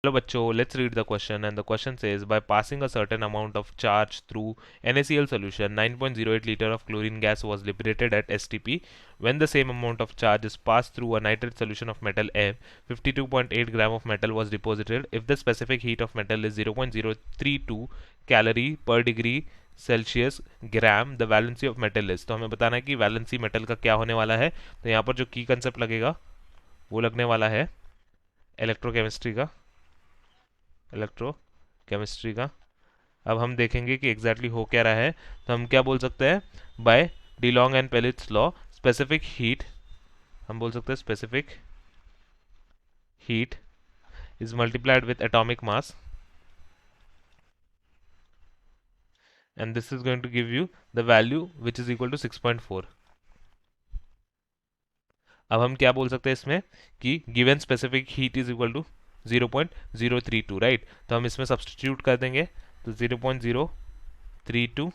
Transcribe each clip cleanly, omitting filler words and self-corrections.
Hello bachcho, let's read the question, and the question says by passing a certain amount of charge through NaCl solution 9.08 liter of chlorine gas was liberated at STP. When the same amount of charge is passed through a nitrate solution of metal F, 52.8 gram of metal was deposited. If the specific heat of metal is 0.032 calorie per degree Celsius gram the valency of metal is. तो हमें बताना है कि valency metal का क्या होने वाला है। तो यहाँ पर जो की कंसेप्ट लगेगा वो लगने वाला है इलेक्ट्रोकेमिस्ट्री का। अब हम देखेंगे कि एग्जैक्टली हो क्या रहा है। तो हम क्या बोल सकते हैं, by Dulong and Petit's law specific heat, हम बोल सकते हैं specific heat is multiplied with atomic mass and this is going to give you the value which is equal to 6.4. अब हम क्या बोल सकते हैं इसमें कि given specific heat is equal to 0.032, right. तो हम इसमें सब्सटीट्यूट कर देंगे, तो 0.032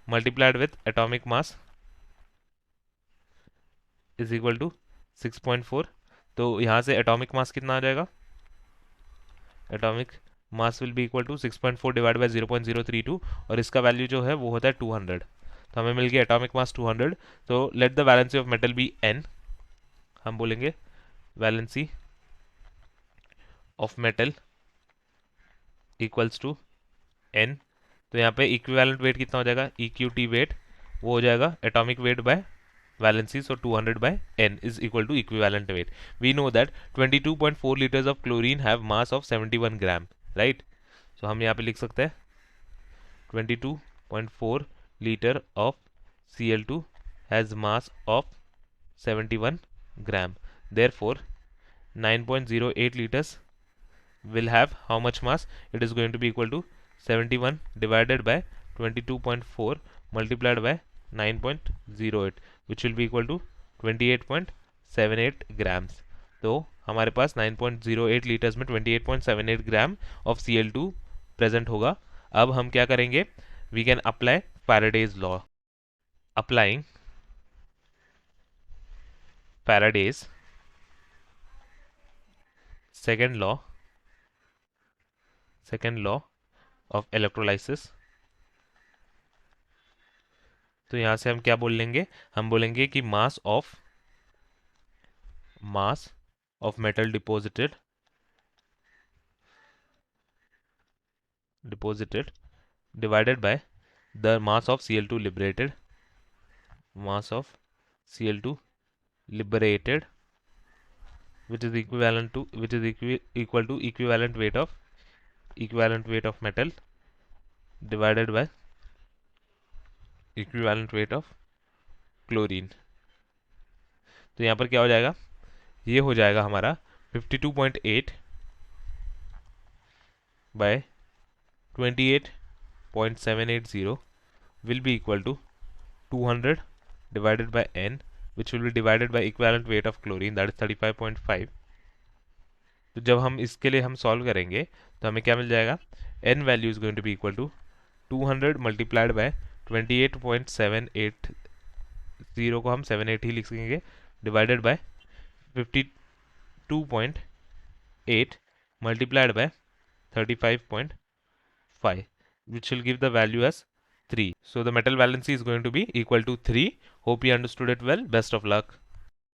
multiplied with atomic mass is equal to 6.4। तो यहाँ से एटॉमिक मास कितना आ जाएगा, atomic mass will be equal to 6.4 divide by 0.032 और इसका वैल्यू जो है वो होता है 200। तो हमें मिल गया एटॉमिक मास 200। तो let the valency of metal be n, हम बोलेंगे valency of metal equals to n। तो यहाँ पे इक्विवेलेंट वेट कितना हो जाएगा, EQT वेट वो हो जाएगा atomic weight by valency, so 200 by n is equal to equivalent weight. We know that 22.4 liters of chlorine have mass of 71 gram, right? So हम यहाँ पे लिख सकते हैं 22.4 liter of Cl2 has mass of 71 gram. Therefore 9.08 liters will have how much mass? It is going to be equal to 71 divided by 22.4 multiplied by 9.08 which will be equal to 28.78 grams. तो हमारे पास 9.08 litres में 28.78 gram of Cl2 present होगा। अब हम क्या करेंगे, we can apply Faraday's law. Applying Faraday's second law of electrolysis. तो यहाँ से हम क्या बोल लेंगे, हम बोलेंगे कि mass of metal deposited divided by the mass of Cl2 liberated, which is equivalent to equal to equivalent weight of metal divided by equivalent weight of chlorine। तो यहाँ पर क्या हो जाएगा, ये हो जाएगा हमारा 52.8 by 28.780 will be equal to 200 divided by n, which will be divided by equivalent weight of chlorine, that is 35.5। तो जब हम इसके लिए हम सॉल्व करेंगे तो हमें क्या मिल जाएगा, n value is going to be equal to 200 multiplied by 28.780 को हम 78 ही लिखेंगे divided by 52.8 multiplied by 35.5 which will give the value as 3. So the metal valency is going to be equal to 3. Hope you understood it well. Best of luck.